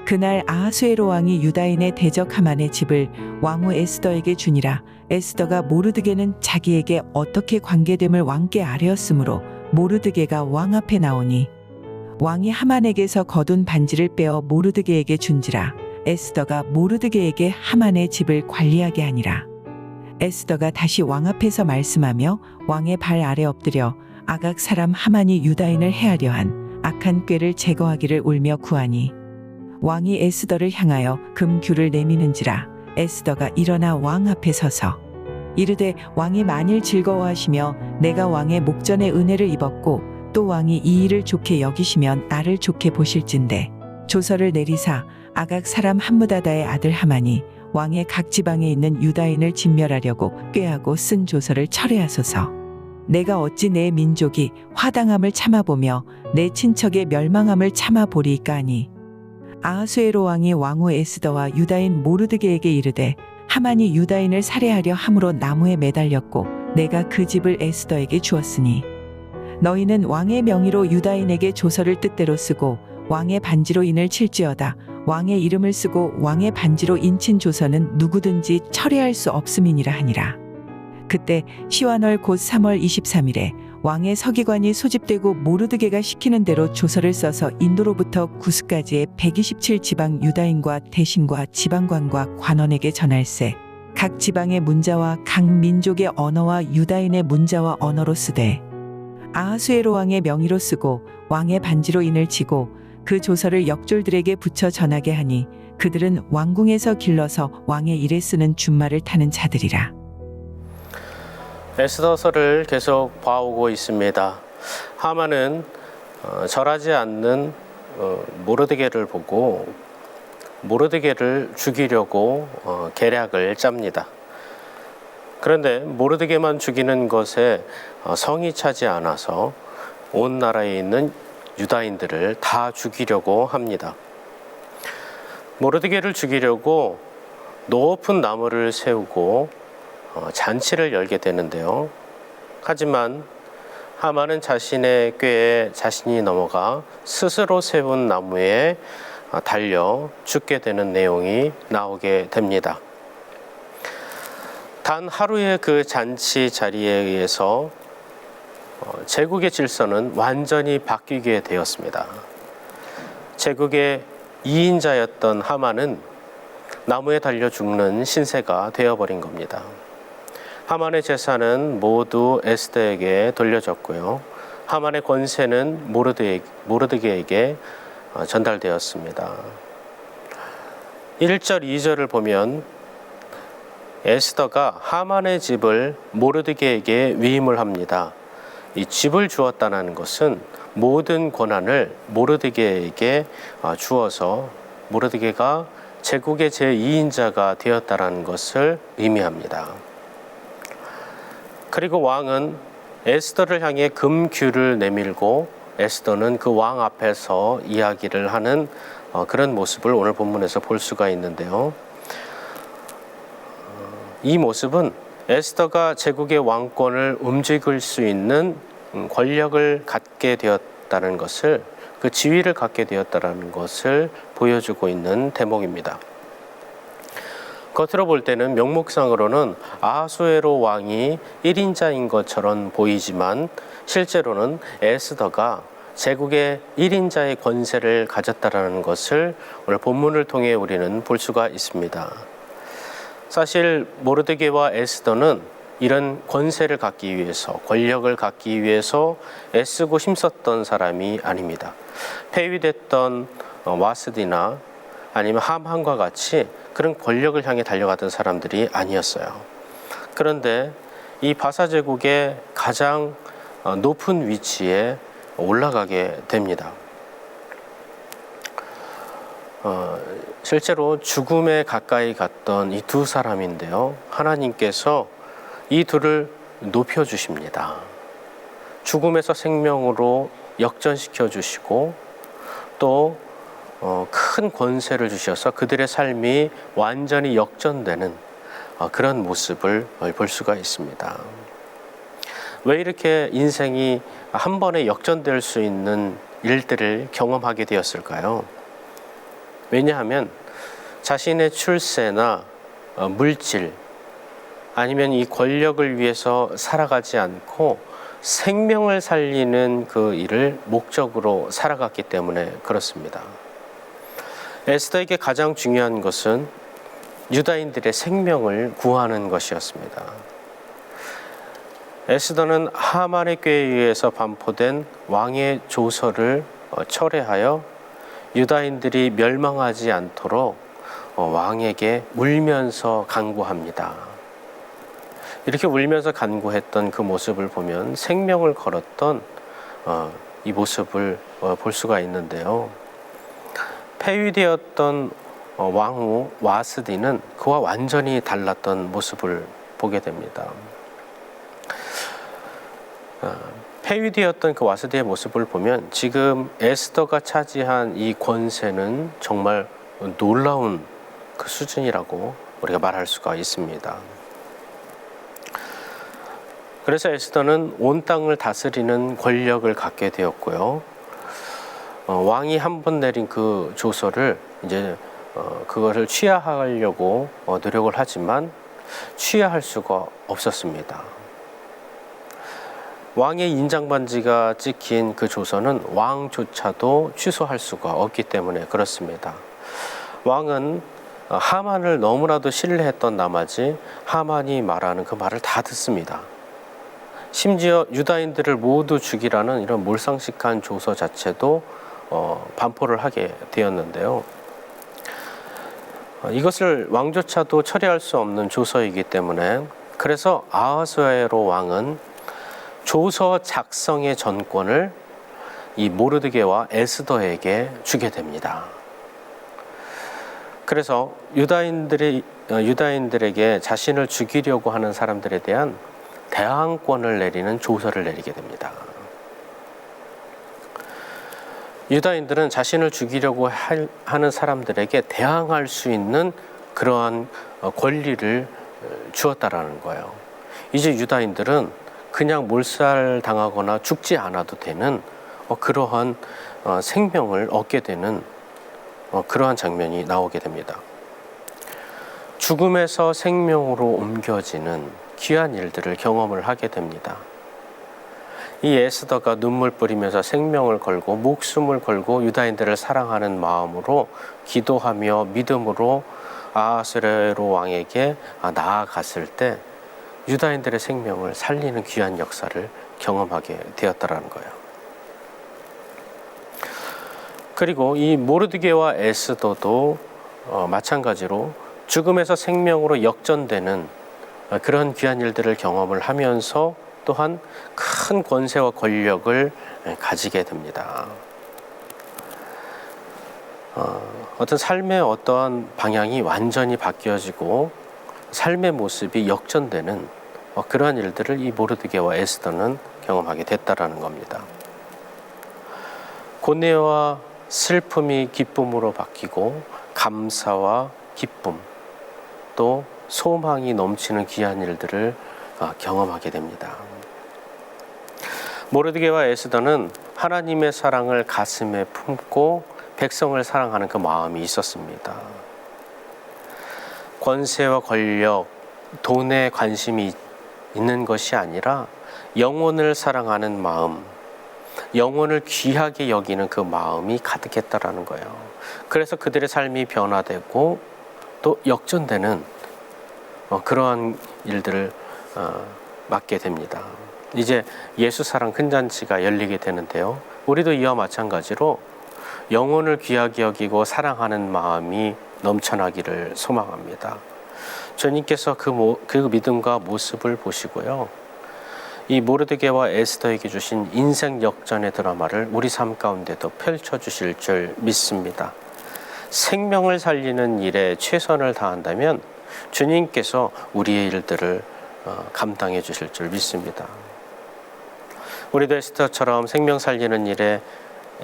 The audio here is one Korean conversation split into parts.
그날 아하수에로 왕이 유다인의 대적 하만의 집을 왕후 에스더에게 주니라. 에스더가 모르드게는 자기에게 어떻게 관계됨을 왕께 아뢰었으므로 모르드게가 왕 앞에 나오니 왕이 하만에게서 거둔 반지를 빼어 모르드게에게 준지라. 에스더가 모르드게에게 하만의 집을 관리하게 하니라. 에스더가 다시 왕 앞에서 말씀하며 왕의 발 아래 엎드려 아각 사람 하만이 유다인을 해하려 한 악한 꾀를 제거하기를 울며 구하니 왕이 에스더를 향하여 금규를 내미는지라. 에스더가 일어나 왕 앞에 서서 이르되 왕이 만일 즐거워하시며 내가 왕의 목전에 은혜를 입었고 또 왕이 이 일을 좋게 여기시면 나를 좋게 보실진대 조서를 내리사 아각 사람 함므다다의 아들 하만이 왕의 각 지방에 있는 유다인을 진멸하려고 꾀하고 쓴 조서를 철회하소서. 내가 어찌 내 민족이 화당함을 참아보며 내 친척의 멸망함을 참아보리이까 하니 아하수에로 왕이 왕후 에스더와 유다인 모르드게에게 이르되 하만이 유다인을 살해하려 함으로 나무에 매달렸고 내가 그 집을 에스더에게 주었으니 너희는 왕의 명의로 유다인에게 조서를 뜻대로 쓰고 왕의 반지로 인을 칠지어다. 왕의 이름을 쓰고 왕의 반지로 인친 조서는 누구든지 철회할 수 없음이니라 하니라. 그때 시완월 곧 3월 23일에 왕의 서기관이 소집되고 모르드게가 시키는 대로 조서를 써서 인도로부터 구스까지의 127지방 유다인과 대신과 지방관과 관원에게 전할세. 각 지방의 문자와 각 민족의 언어와 유다인의 문자와 언어로 쓰되 아하수에로 왕의 명의로 쓰고 왕의 반지로 인을 치고 그 조서를 역졸들에게 붙여 전하게 하니 그들은 왕궁에서 길러서 왕의 일에 쓰는 준말을 타는 자들이라. 에스더서를 계속 봐오고 있습니다. 하만은 절하지 않는 모르드게를 보고 모르드게를 죽이려고 계략을 짭니다. 그런데 모르드게만 죽이는 것에 성이 차지 않아서 온 나라에 있는 유다인들을 다 죽이려고 합니다. 모르드게를 죽이려고 높은 나무를 세우고 잔치를 열게 되는데요. 하지만 하만은 자신의 꾀에 자신이 넘어가 스스로 세운 나무에 달려 죽게 되는 내용이 나오게 됩니다. 단 하루의 그 잔치 자리에 의해서 제국의 질서는 완전히 바뀌게 되었습니다. 제국의 2인자였던 하만은 나무에 달려 죽는 신세가 되어버린 겁니다. 하만의 재산은 모두 에스더에게 돌려졌고요. 하만의 권세는 모르드게에게 전달되었습니다. 1절, 2절을 보면 에스더가 하만의 집을 모르드게에게 위임을 합니다. 이 집을 주었다는 것은 모든 권한을 모르드게에게 주어서 모르드게가 제국의 제2인자가 되었다는 것을 의미합니다. 그리고 왕은 에스더를 향해 금규를 내밀고 에스더는 그 왕 앞에서 이야기를 하는 그런 모습을 오늘 본문에서 볼 수가 있는데요. 이 모습은 에스더가 제국의 왕권을 움직일 수 있는 권력을 갖게 되었다는 것을, 그 지위를 갖게 되었다는 것을 보여주고 있는 대목입니다. 겉으로 볼 때는 명목상으로는 아하수에로 왕이 1인자인 것처럼 보이지만 실제로는 에스더가 제국의 1인자의 권세를 가졌다는 것을 오늘 본문을 통해 우리는 볼 수가 있습니다. 사실 모르드게와 에스더는 이런 권세를 갖기 위해서, 권력을 갖기 위해서 애쓰고 힘썼던 사람이 아닙니다. 폐위됐던 와스디나 아니면 함한과 같이 그런 권력을 향해 달려가던 사람들이 아니었어요. 그런데 이 바사 제국의 가장 높은 위치에 올라가게 됩니다. 실제로 죽음에 가까이 갔던 이 두 사람인데요. 하나님께서 이 둘을 높여주십니다. 죽음에서 생명으로 역전시켜 주시고 또 큰 권세를 주셔서 그들의 삶이 완전히 역전되는 그런 모습을 볼 수가 있습니다. 왜 이렇게 인생이 한 번에 역전될 수 있는 일들을 경험하게 되었을까요? 왜냐하면 자신의 출세나 물질 아니면 이 권력을 위해서 살아가지 않고 생명을 살리는 그 일을 목적으로 살아갔기 때문에 그렇습니다. 에스더에게 가장 중요한 것은 유다인들의 생명을 구하는 것이었습니다. 에스더는 하만의 꾀에 의해서 반포된 왕의 조서를 철회하여 유다인들이 멸망하지 않도록 왕에게 울면서 간구합니다. 이렇게 울면서 간구했던 그 모습을 보면 생명을 걸었던 이 모습을 볼 수가 있는데요. 폐위되었던 왕후 와스디는 그와 완전히 달랐던 모습을 보게 됩니다. 폐위되었던 그 와스디의 모습을 보면 지금 에스더가 차지한 이 권세는 정말 놀라운 그 수준이라고 우리가 말할 수가 있습니다. 그래서 에스더는 온 땅을 다스리는 권력을 갖게 되었고요. 왕이 한 번 내린 그 조서를 이제 그것을 취하하려고 노력을 하지만 취하할 수가 없었습니다. 왕의 인장 반지가 찍힌 그 조서는 왕조차도 취소할 수가 없기 때문에 그렇습니다. 왕은 하만을 너무나도 신뢰했던 나머지 하만이 말하는 그 말을 다 듣습니다. 심지어 유다인들을 모두 죽이라는 이런 몰상식한 조서 자체도 반포를 하게 되었는데요. 이것을 왕조차도 처리할 수 없는 조서이기 때문에 그래서 아하수에로 왕은 조서 작성의 전권을 이 모르드게와 에스더에게 주게 됩니다. 그래서 유다인들에게 자신을 죽이려고 하는 사람들에 대한 대항권을 내리는 조서를 내리게 됩니다. 유다인들은 자신을 죽이려고 하는 사람들에게 대항할 수 있는 그러한 권리를 주었다라는 거예요. 이제 유다인들은 그냥 몰살당하거나 죽지 않아도 되는 그러한 생명을 얻게 되는 그러한 장면이 나오게 됩니다. 죽음에서 생명으로 옮겨지는 귀한 일들을 경험을 하게 됩니다. 이 에스더가 눈물 뿌리면서 생명을 걸고 목숨을 걸고 유다인들을 사랑하는 마음으로 기도하며 믿음으로 아하수에로 왕에게 나아갔을 때 유다인들의 생명을 살리는 귀한 역사를 경험하게 되었다라는 거예요. 그리고 이 모르드게와 에스더도 마찬가지로 죽음에서 생명으로 역전되는 그런 귀한 일들을 경험을 하면서 또한 큰 권세와 권력을 가지게 됩니다. 어떤 삶의 어떠한 방향이 완전히 바뀌어지고 삶의 모습이 역전되는 그러한 일들을 이 모르드게와 에스더는 경험하게 됐다라는 겁니다. 고뇌와 슬픔이 기쁨으로 바뀌고 감사와 기쁨 또 소망이 넘치는 귀한 일들을 경험하게 됩니다. 모르드게와 에스더는 하나님의 사랑을 가슴에 품고 백성을 사랑하는 그 마음이 있었습니다. 권세와 권력, 돈에 관심이 있는 것이 아니라 영혼을 사랑하는 마음, 영혼을 귀하게 여기는 그 마음이 가득했다라는 거예요. 그래서 그들의 삶이 변화되고 또 역전되는 그러한 일들을 맡게 됩니다. 이제 예수 사랑 큰 잔치가 열리게 되는데요. 우리도 이와 마찬가지로 영혼을 귀하게 여기고 사랑하는 마음이 넘쳐나기를 소망합니다. 주님께서 그 믿음과 모습을 보시고요. 이 모르드게와 에스더에게 주신 인생 역전의 드라마를 우리 삶 가운데도 펼쳐주실 줄 믿습니다. 생명을 살리는 일에 최선을 다한다면 주님께서 우리의 일들을 감당해 주실 줄 믿습니다. 우리도 에스더처럼 생명 살리는 일에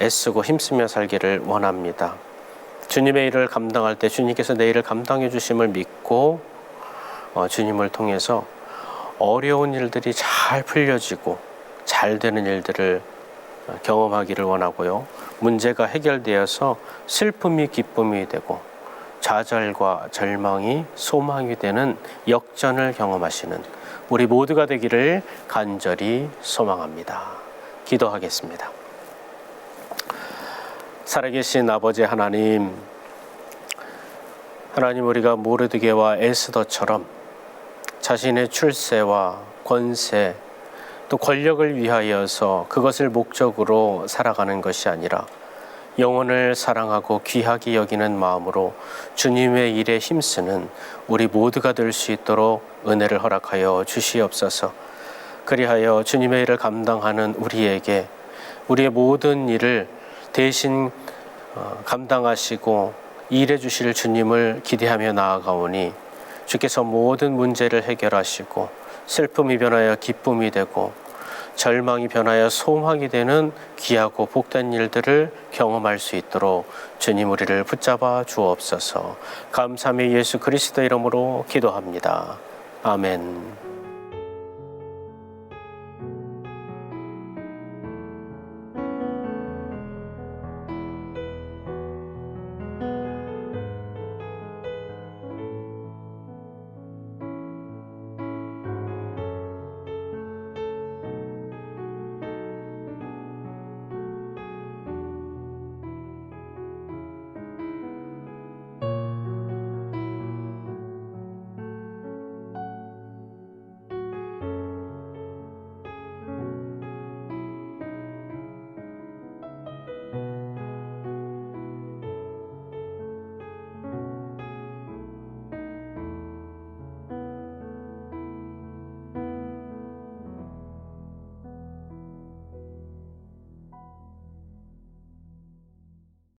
애쓰고 힘쓰며 살기를 원합니다. 주님의 일을 감당할 때 주님께서 내 일을 감당해 주심을 믿고 주님을 통해서 어려운 일들이 잘 풀려지고 잘 되는 일들을 경험하기를 원하고요. 문제가 해결되어서 슬픔이 기쁨이 되고 좌절과 절망이 소망이 되는 역전을 경험하시는 우리 모두가 되기를 간절히 소망합니다. 기도하겠습니다. 살아계신 아버지 하나님, 우리가 모르드게와 에스더처럼 자신의 출세와 권세 또 권력을 위하여서 그것을 목적으로 살아가는 것이 아니라 영혼을 사랑하고 귀하게 여기는 마음으로 주님의 일에 힘쓰는 우리 모두가 될 수 있도록 은혜를 허락하여 주시옵소서. 그리하여 주님의 일을 감당하는 우리에게 우리의 모든 일을 대신 감당하시고 일해 주실 주님을 기대하며 나아가오니 주께서 모든 문제를 해결하시고 슬픔이 변하여 기쁨이 되고 절망이 변하여 소망이 되는 귀하고 복된 일들을 경험할 수 있도록 주님 우리를 붙잡아 주옵소서. 감사함의 예수 그리스도 이름으로 기도합니다. 아멘.